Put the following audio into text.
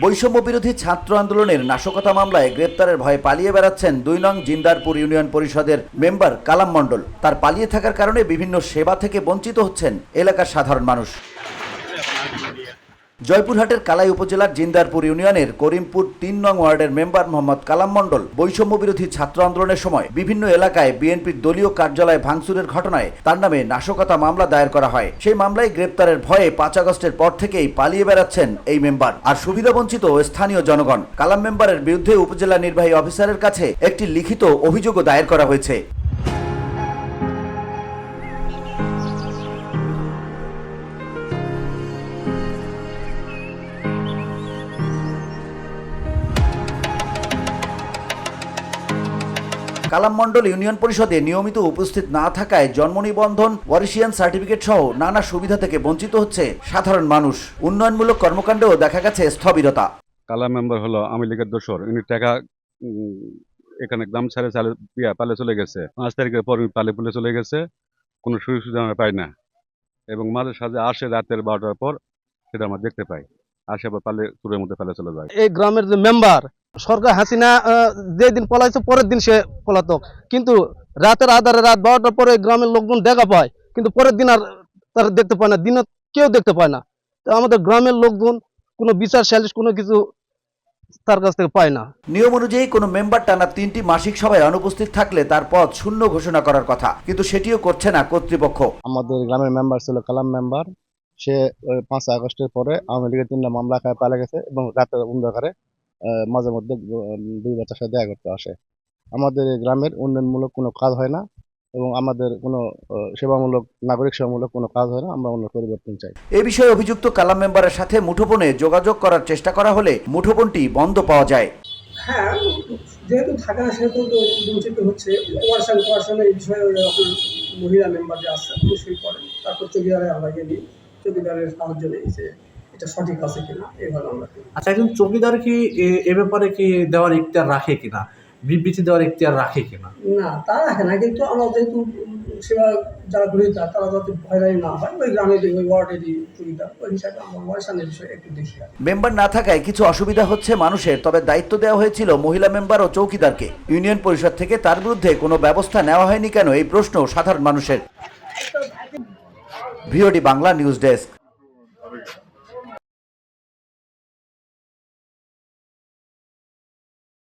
বৈষম্য বিরোধী ছাত্র আন্দোলনের নাশকতা মামলায় গ্রেপ্তারের ভয়ে পালিয়ে বেড়াচ্ছেন ২ নং জিন্দারপুর ইউনিয়ন পরিষদের মেম্বার কালাম মণ্ডল। তার পালিয়ে থাকার কারণে বিভিন্ন সেবা থেকে বঞ্চিত হচ্ছেন এলাকার সাধারণ মানুষ। জয়পুরহাটের কালাই উপজেলার জিন্দারপুর ইউনিয়নের করিমপুর ৩ নং ওয়ার্ডের মেম্বার মোহাম্মদ কালাম মণ্ডল বৈষম্য বিরোধী ছাত্র আন্দোলনের সময় বিভিন্ন এলাকায় বিএনপির দলীয় কার্যালয় ভাঙচুরের ঘটনায় তার নামে নাশকতা মামলা দায়ের করা হয়। সেই মামলায় গ্রেপ্তারের ভয়ে ৫ আগস্টের পর থেকেই পালিয়ে বেড়াচ্ছেন এই মেম্বার আর সুবিধাবঞ্চিত স্থানীয় জনগণ। কালাম মেম্বারের বিরুদ্ধে উপজেলা নির্বাহী অফিসারের কাছে একটি লিখিত অভিযোগও দায়ের করা হয়েছে। কালাম মণ্ডল ইউনিয়ন পরিষদে নিয়মিত উপস্থিত না থাকায় জন্ম নিবন্ধন, ওয়ারিশিয়ান সার্টিফিকেট সহ নানা সুবিধা থেকে বঞ্চিত হচ্ছে সাধারণ মানুষ। উন্নয়নমূলক কর্মকাণ্ডেও দেখা গেছে স্থবিরতা। কালাম মেম্বার হলো আওয়ামী লীগের দোসর। ইনি টাকা এখানে গ্রাম ছাড়ে পালে চলে গেছে। ৫ তারিখের পর পালে পুলে চলে গেছে, কোনো সুযোগ সুবিধা আমরা পাই না। এবং মাঝে সাঝে আসে রাতের ১২টার পর, সেটা আমরা দেখতে পাই। আসে আবার পালে চুরের মধ্যে পালে চলে যায়। এই গ্রামের যে মেম্বার সরকার হাসিনা যেদিন পলাইছে পরের দিন সে পলাতক, কিন্তু রাতের আধারে রাত ১২টার পরে গ্রামের লোকজন দেখা পায়, কিন্তু পরের দিন আর তারা দেখতে পায় না, দিনে কেউ দেখতে পায় না। তো আমাদের গ্রামের লোকজন কোনো বিচার সালিশ কোনো কিছু তার কাছ থেকে পায় না। নিয়ম অনুযায়ী কোনো মেম্বার টানা ৩টি মাসিক সভায় অনুপস্থিত থাকলে তার পদ শূন্য ঘোষণা করার কথা, কিন্তু সেটিও করছে না কর্তৃপক্ষ। আমাদের গ্রামের মেম্বার ছিল কালাম মেম্বার। সে ৫ আগস্টের পরে আওয়ামী লীগের ৩টা মামলা খায় পালে গেছে এবং রাতের অন্ধকারে মাঝে মধ্যে ২ বাচ্চার সাথে দেখা করতে আসে। আমাদের গ্রামের উন্নয়নমূলক কোনো কাজ হয় না এবং আমাদের কোনো সেবামূলক নাগরিক সেবামূলক কোনো কাজ হয় না। আমরা অন্য পরিবর্তন চাই। এ বিষয়ে অভিযুক্ত কালাম মেম্বারের সাথে মুঠোফোনে যোগাযোগ করার চেষ্টা করা হলে মুঠোফোনটি বন্ধ পাওয়া যায়। হ্যাঁ, যেহেতু থাকে না সেহেতু বঞ্চিত হচ্ছে। ওয়ার্সানের এই বিষয়ে মহিলা মেম্বার যে আসছে উনি সই করেন, তারপর চৌকিদারে আমরা গেলি, চৌকিদারের সাহায্য নেই যে এটা সঠিক আছে কিনা, এইভাবে আমরা। আচ্ছা, একজন চৌকিদার কি এ ব্যাপারে কি দেওয়ার ইখতিয়ার রাখে কিনা, বিবৃতি দেওয়ার ইখতিয়ার রাখে কিনা? না, তা রাখে না, কিন্তু আমরা যেহেতু সেবা যারা গ্রহীতা তারা যাতে ভয়রানি না হয়, ওই গ্রামের ওই ওয়ার্ডেরই চৌকিদার, ওই হিসাবে আমরা ওয়ার্সানের বিষয়ে একটু দেখি। মেম্বার না থাকায় কিছু অসুবিধা হচ্ছে মানুষের, তবে দায়িত্ব দেওয়া হয়েছিল মহিলা মেম্বার ও চৌকিদারকে। ইউনিয়ন পরিষদ থেকে তার বিরুদ্ধে কোনো ব্যবস্থা নেওয়া হয়নি কেন, এই প্রশ্ন সাধারণ মানুষের। VOD Bangla news desk.